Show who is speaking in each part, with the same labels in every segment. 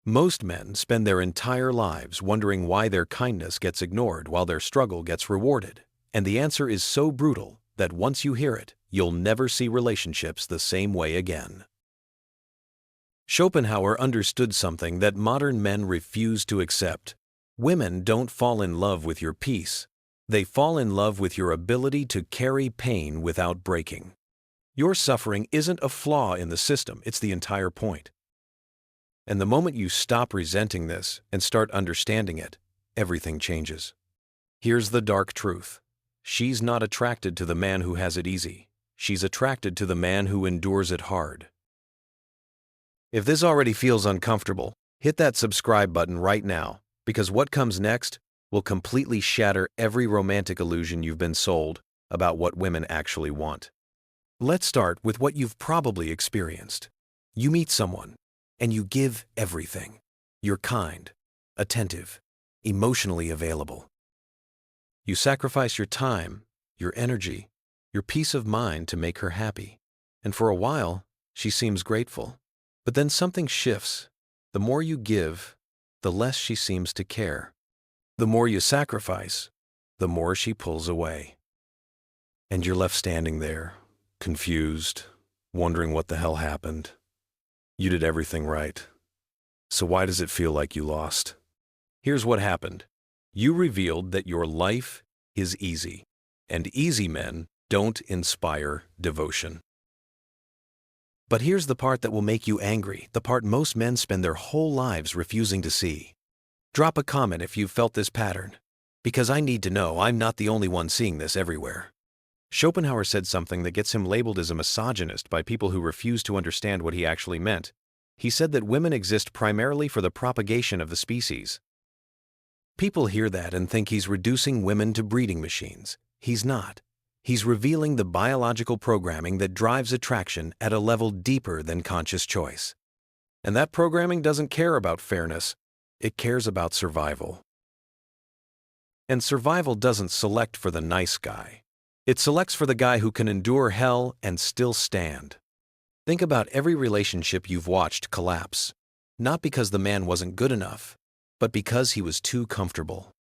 Speaker 1: Most men spend their entire lives wondering why their kindness gets ignored while their struggle gets rewarded. And the answer is so brutal that once you hear it, you'll never see relationships the same way again. Schopenhauer understood something that modern men refuse to accept. Women don't fall in love with your peace. They fall in love with your ability to carry pain without breaking. Your suffering isn't a flaw in the system, it's the entire point. And the moment you stop resenting this and start understanding it, everything changes. Here's the dark truth. She's not attracted to the man who has it easy. She's attracted to the man who endures it hard. If this already feels uncomfortable, hit that subscribe button right now, because what comes next will completely shatter every romantic illusion you've been sold about what women actually want. Let's start with what you've probably experienced. You meet someone, and you give everything. You're kind, attentive, emotionally available. You sacrifice your time, your energy, your peace of mind to make her happy. And for a while, she seems grateful. But then something shifts. The more you give, the less she seems to care. The more you sacrifice, the more she pulls away. And you're left standing there, confused, wondering what the hell happened. You did everything right. So why does it feel like you lost? Here's what happened. You revealed that your life is easy, and easy men don't inspire devotion. But here's the part that will make you angry, the part most men spend their whole lives refusing to see. Drop a comment if you've felt this pattern, because I need to know I'm not the only one seeing this everywhere. Schopenhauer said something that gets him labeled as a misogynist by people who refuse to understand what he actually meant. He said that women exist primarily for the propagation of the species. People hear that and think he's reducing women to breeding machines. He's not. He's revealing the biological programming that drives attraction at a level deeper than conscious choice. And that programming doesn't care about fairness. It cares about survival. And survival doesn't select for the nice guy. It selects for the guy who can endure hell and still stand. Think about every relationship you've watched collapse, not because the man wasn't good enough, but because he was too comfortable.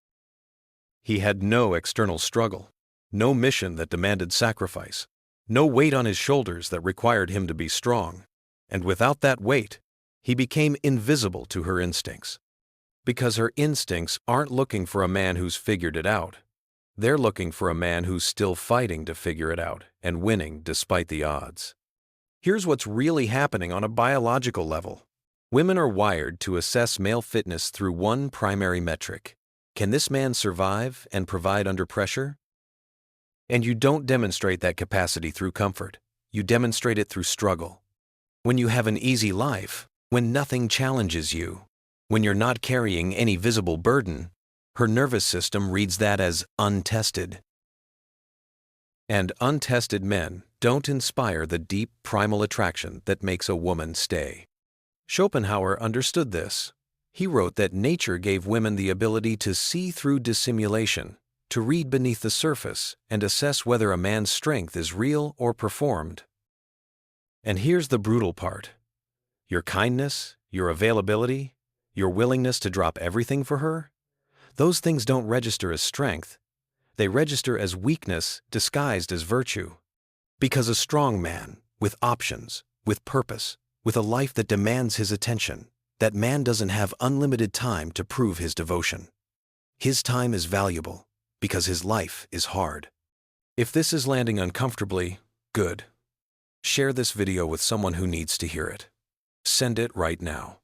Speaker 1: He had no external struggle, no mission that demanded sacrifice, no weight on his shoulders that required him to be strong. And without that weight, he became invisible to her instincts. Because her instincts aren't looking for a man who's figured it out. They're looking for a man who's still fighting to figure it out and winning despite the odds. Here's what's really happening on a biological level. Women are wired to assess male fitness through one primary metric. Can this man survive and provide under pressure? And you don't demonstrate that capacity through comfort. You demonstrate it through struggle. When you have an easy life, when nothing challenges you, when you're not carrying any visible burden, her nervous system reads that as untested. And untested men don't inspire the deep primal attraction that makes a woman stay. Schopenhauer understood this. He wrote that nature gave women the ability to see through dissimulation, to read beneath the surface and assess whether a man's strength is real or performed. And here's the brutal part. Your kindness, your availability, your willingness to drop everything for her, those things don't register as strength. They register as weakness disguised as virtue. Because a strong man, with options, with purpose, with a life that demands his attention, that man doesn't have unlimited time to prove his devotion. His time is valuable because his life is hard. If this is landing uncomfortably, good. Share this video with someone who needs to hear it. Send it right now.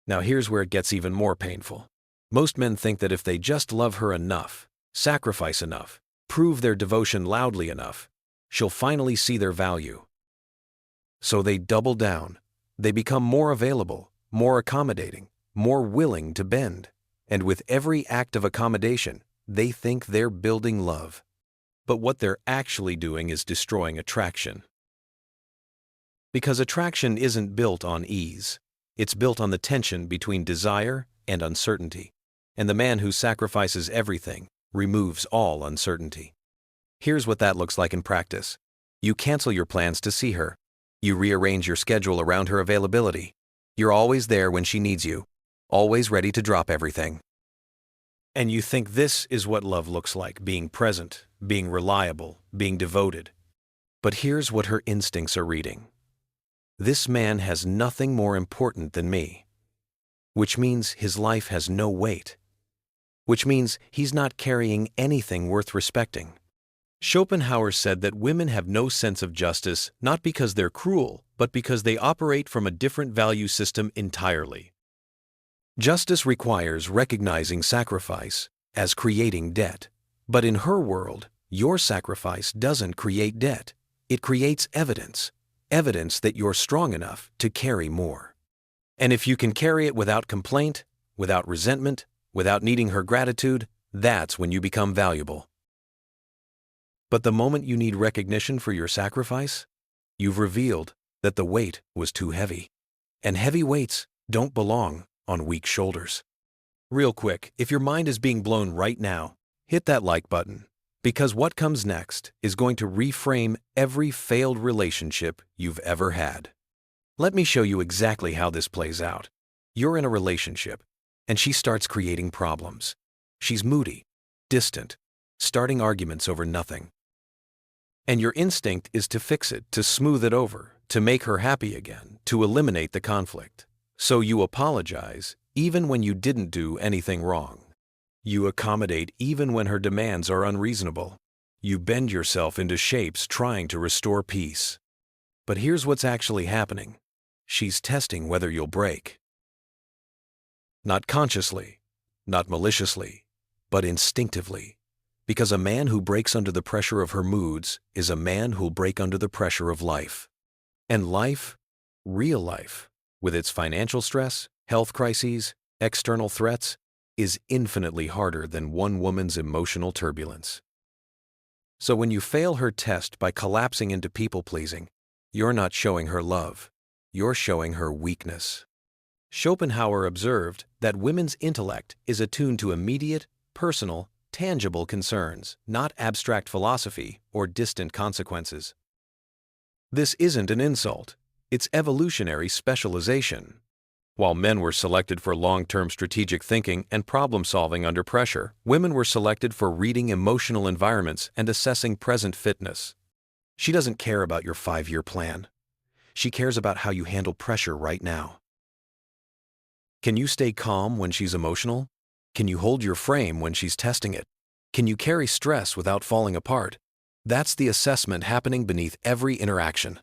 Speaker 1: Now here's where it gets even more painful. Most men think that if they just love her enough, sacrifice enough, prove their devotion loudly enough, she'll finally see their value. So they double down. They become more available, more accommodating, more willing to bend. And with every act of accommodation, they think they're building love. But what they're actually doing is destroying attraction. Because attraction isn't built on ease. It's built on the tension between desire and uncertainty. And the man who sacrifices everything removes all uncertainty. Here's what that looks like in practice. You cancel your plans to see her. You rearrange your schedule around her availability. You're always there when she needs you. always ready to drop everything. And you think this is what love looks like, being present, being reliable, being devoted. But here's what her instincts are reading. This man has nothing more important than me, which means his life has no weight, which means he's not carrying anything worth respecting. Schopenhauer said that women have no sense of justice not because they're cruel, but because they operate from a different value system entirely. Justice requires recognizing sacrifice as creating debt. But in her world, your sacrifice doesn't create debt. It creates evidence that you're strong enough to carry more. And if you can carry it without complaint, without resentment, without needing her gratitude, that's when you become valuable. But the moment you need recognition for your sacrifice, you've revealed that the weight was too heavy. And heavy weights don't belong on weak shoulders. Real quick, if your mind is being blown right now, hit that like button, because what comes next is going to reframe every failed relationship you've ever had. Let me show you exactly how this plays out. You're in a relationship, and she starts creating problems. She's moody, distant, starting arguments over nothing. And your instinct is to fix it, to smooth it over, to make her happy again, to eliminate the conflict. So you apologize even when you didn't do anything wrong. You accommodate even when her demands are unreasonable. You bend yourself into shapes trying to restore peace. But here's what's actually happening. She's testing whether you'll break. Not consciously, not maliciously, but instinctively. Because a man who breaks under the pressure of her moods is a man who'll break under the pressure of life. And life, real life, with its financial stress, health crises, external threats, is infinitely harder than one woman's emotional turbulence. So when you fail her test by collapsing into people-pleasing, you're not showing her love, you're showing her weakness. Schopenhauer observed that women's intellect is attuned to immediate, personal, tangible concerns, not abstract philosophy or distant consequences. This isn't an insult. It's evolutionary specialization. While men were selected for long-term strategic thinking and problem-solving under pressure, women were selected for reading emotional environments and assessing present fitness. She doesn't care about your 5-year plan. She cares about how you handle pressure right now. Can you stay calm when she's emotional? Can you hold your frame when she's testing it? Can you carry stress without falling apart? That's the assessment happening beneath every interaction.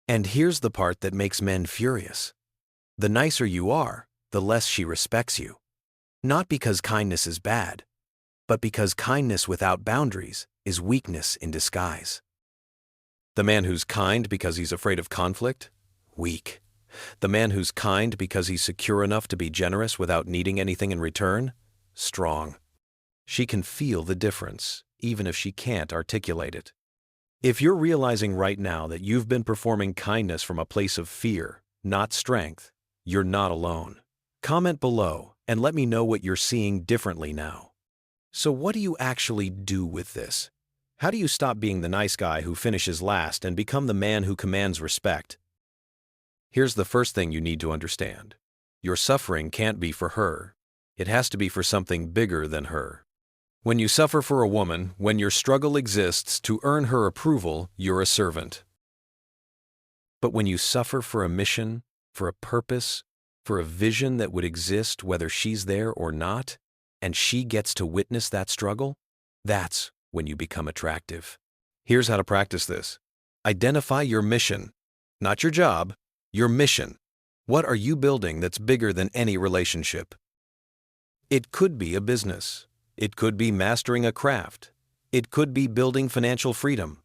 Speaker 1: And here's the part that makes men furious. The nicer you are, the less she respects you. Not because kindness is bad, but because kindness without boundaries is weakness in disguise. The man who's kind because he's afraid of conflict? Weak. The man who's kind because he's secure enough to be generous without needing anything in return? Strong. She can feel the difference, even if she can't articulate it. If you're realizing right now that you've been performing kindness from a place of fear, not strength, you're not alone. Comment below and let me know what you're seeing differently now. So what do you actually do with this? How do you stop being the nice guy who finishes last and become the man who commands respect? Here's the first thing you need to understand. Your suffering can't be for her. It has to be for something bigger than her. When you suffer for a woman, when your struggle exists to earn her approval, you're a servant. But when you suffer for a mission, for a purpose, for a vision that would exist whether she's there or not, and she gets to witness that struggle, that's when you become attractive. Here's how to practice this. Identify your mission, not your job, your mission. What are you building that's bigger than any relationship? It could be a business. It could be mastering a craft. It could be building financial freedom.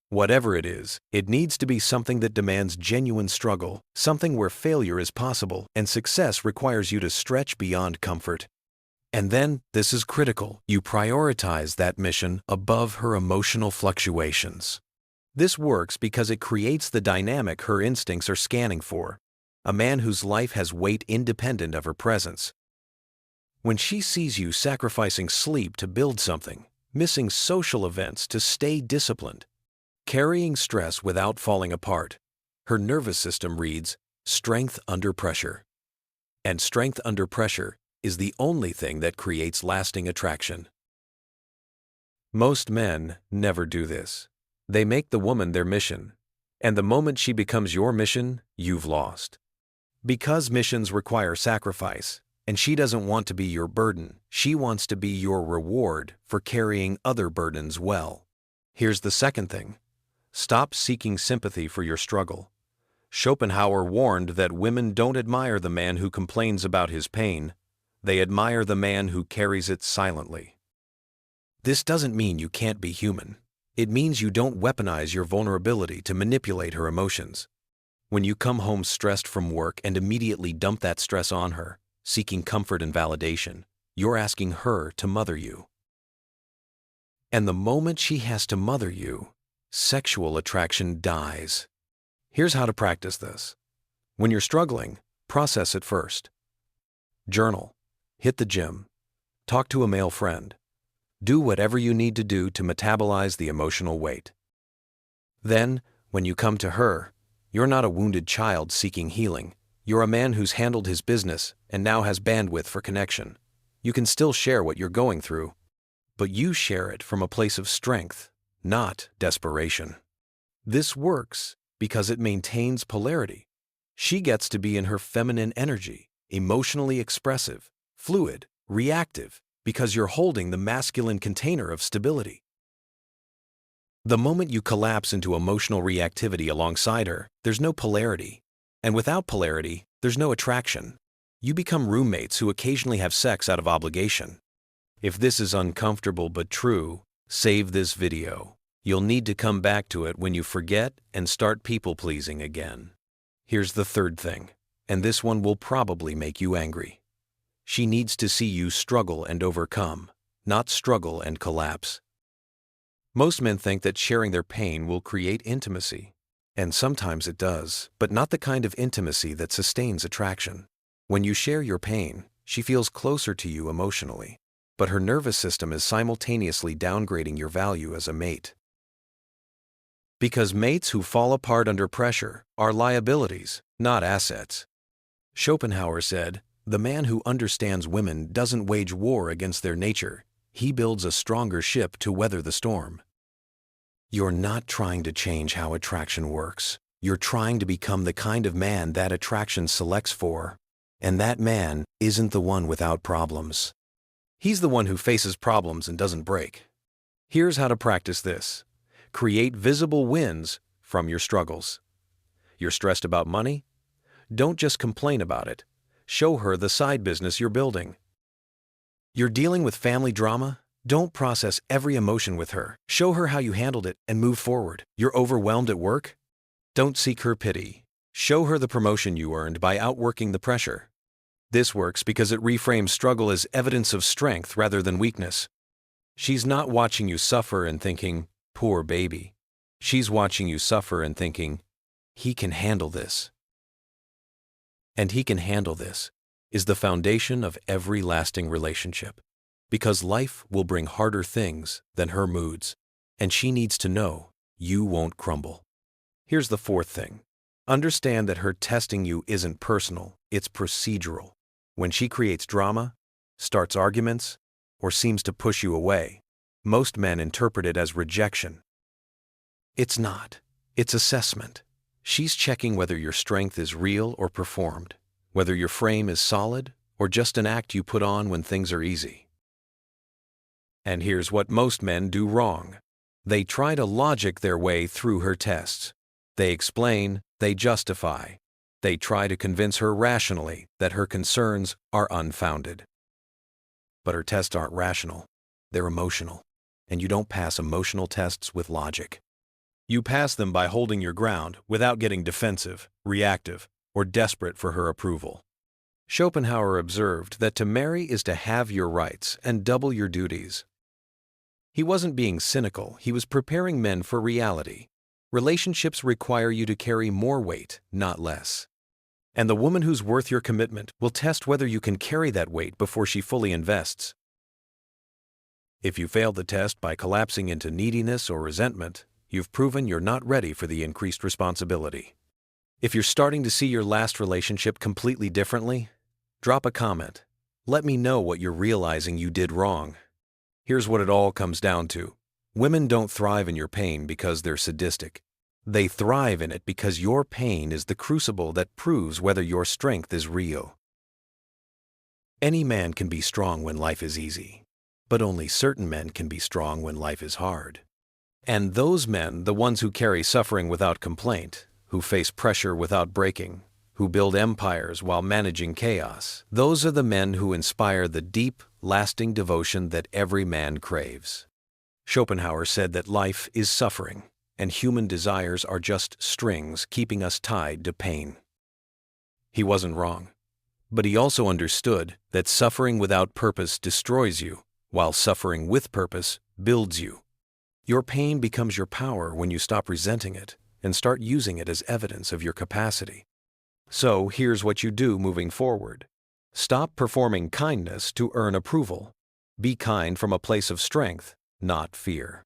Speaker 1: Whatever it is, it needs to be something that demands genuine struggle, something where failure is possible and success requires you to stretch beyond comfort. And then, this is critical, you prioritize that mission above her emotional fluctuations. This works because it creates the dynamic her instincts are scanning for, a man whose life has weight independent of her presence. When she sees you sacrificing sleep to build something, missing social events to stay disciplined, carrying stress without falling apart, her nervous system reads, strength under pressure. And strength under pressure is the only thing that creates lasting attraction. Most men never do this. They make the woman their mission, and the moment she becomes your mission, you've lost. Because missions require sacrifice, and she doesn't want to be your burden, she wants to be your reward for carrying other burdens well. Here's the second thing. Stop seeking sympathy for your struggle. Schopenhauer warned that women don't admire the man who complains about his pain. They admire the man who carries it silently. This doesn't mean you can't be human. It means you don't weaponize your vulnerability to manipulate her emotions. When you come home stressed from work and immediately dump that stress on her, seeking comfort and validation, you're asking her to mother you. And the moment she has to mother you, sexual attraction dies. Here's how to practice this. When you're struggling, process it first. Journal, hit the gym, talk to a male friend. Do whatever you need to do to metabolize the emotional weight. Then, when you come to her, you're not a wounded child seeking healing. You're a man who's handled his business and now has bandwidth for connection. You can still share what you're going through, but you share it from a place of strength, not desperation. This works because it maintains polarity. She gets to be in her feminine energy, emotionally expressive, fluid, reactive, because you're holding the masculine container of stability. The moment you collapse into emotional reactivity alongside her, there's no polarity. And without polarity, there's no attraction. You become roommates who occasionally have sex out of obligation. If this is uncomfortable but true, save this video. You'll need to come back to it when you forget and start people-pleasing again. Here's the third thing, and this one will probably make you angry. She needs to see you struggle and overcome, not struggle and collapse. Most men think that sharing their pain will create intimacy. And sometimes it does, but not the kind of intimacy that sustains attraction. When you share your pain, she feels closer to you emotionally, but her nervous system is simultaneously downgrading your value as a mate. Because mates who fall apart under pressure are liabilities, not assets. Schopenhauer said, "The man who understands women doesn't wage war against their nature. He builds a stronger ship to weather the storm." You're not trying to change how attraction works. You're trying to become the kind of man that attraction selects for. And that man isn't the one without problems. He's the one who faces problems and doesn't break. Here's how to practice this. Create visible wins from your struggles. You're stressed about money? Don't just complain about it. Show her the side business you're building. You're dealing with family drama? Don't process every emotion with her. Show her how you handled it and move forward. You're overwhelmed at work? Don't seek her pity. Show her the promotion you earned by outworking the pressure. This works because it reframes struggle as evidence of strength rather than weakness. She's not watching you suffer and thinking, "Poor baby." She's watching you suffer and thinking, "He can handle this." And "he can handle this" is the foundation of every lasting relationship. Because life will bring harder things than her moods, and she needs to know you won't crumble. Here's the fourth thing. Understand that her testing you isn't personal, it's procedural. When she creates drama, starts arguments, or seems to push you away, most men interpret it as rejection. It's not. It's assessment. She's checking whether your strength is real or performed, whether your frame is solid or just an act you put on when things are easy. And here's what most men do wrong. They try to logic their way through her tests. They explain, they justify. They try to convince her rationally that her concerns are unfounded. But her tests aren't rational. They're emotional. And you don't pass emotional tests with logic. You pass them by holding your ground without getting defensive, reactive, or desperate for her approval. Schopenhauer observed that to marry is to have your rights and double your duties. He wasn't being cynical, he was preparing men for reality. Relationships require you to carry more weight, not less. And the woman who's worth your commitment will test whether you can carry that weight before she fully invests. If you fail the test by collapsing into neediness or resentment, you've proven you're not ready for the increased responsibility. If you're starting to see your last relationship completely differently, Drop a comment. Let me know what you're realizing you did wrong. Here's what it all comes down to. Women don't thrive in your pain because they're sadistic. They thrive in it because your pain is the crucible that proves whether your strength is real. Any man can be strong when life is easy, but only certain men can be strong when life is hard. And those men, the ones who carry suffering without complaint, who face pressure without breaking, who build empires while managing chaos, those are the men who inspire the deep, lasting devotion that every man craves. Schopenhauer said that life is suffering, and human desires are just strings keeping us tied to pain. He wasn't wrong, but he also understood that suffering without purpose destroys you, while suffering with purpose builds you. Your pain becomes your power when you stop resenting it and start using it as evidence of your capacity. So here's what you do moving forward. Stop performing kindness to earn approval. Be kind from a place of strength, not fear.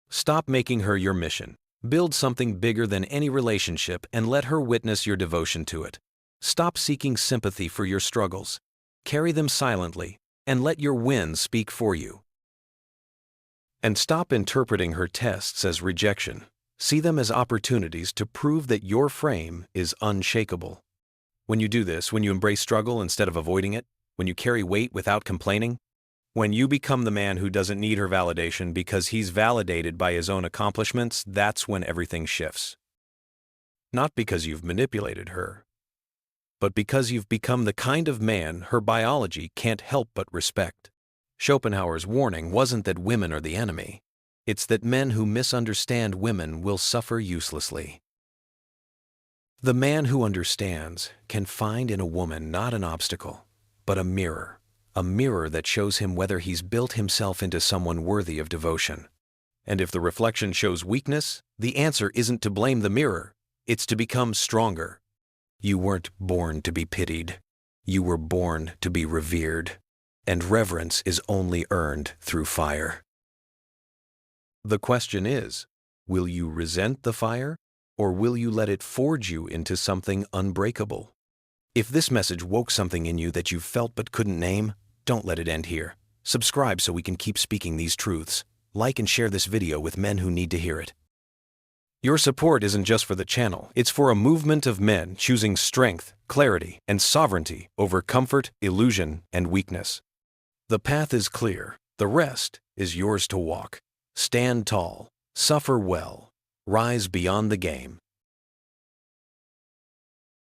Speaker 1: Stop making her your mission. Build something bigger than any relationship and let her witness your devotion to it. Stop seeking sympathy for your struggles. Carry them silently and let your wins speak for you. And stop interpreting her tests as rejection. See them as opportunities to prove that your frame is unshakable. When you do this, when you embrace struggle instead of avoiding it, when you carry weight without complaining, when you become the man who doesn't need her validation because he's validated by his own accomplishments, that's when everything shifts. Not because you've manipulated her, but because you've become the kind of man her biology can't help but respect. Schopenhauer's warning wasn't that women are the enemy. It's that men who misunderstand women will suffer uselessly. The man who understands can find in a woman not an obstacle, but a mirror that shows him whether he's built himself into someone worthy of devotion. And if the reflection shows weakness, the answer isn't to blame the mirror, it's to become stronger. You weren't born to be pitied. You were born to be revered. And reverence is only earned through fire. The question is, will you resent the fire, or will you let it forge you into something unbreakable? If this message woke something in you that you felt but couldn't name, don't let it end here. Subscribe so we can keep speaking these truths. Like and share this video with men who need to hear it. Your support isn't just for the channel, it's for a movement of men choosing strength, clarity, and sovereignty over comfort, illusion, and weakness. The path is clear. The rest is yours to walk. Stand tall, suffer well, rise beyond the game,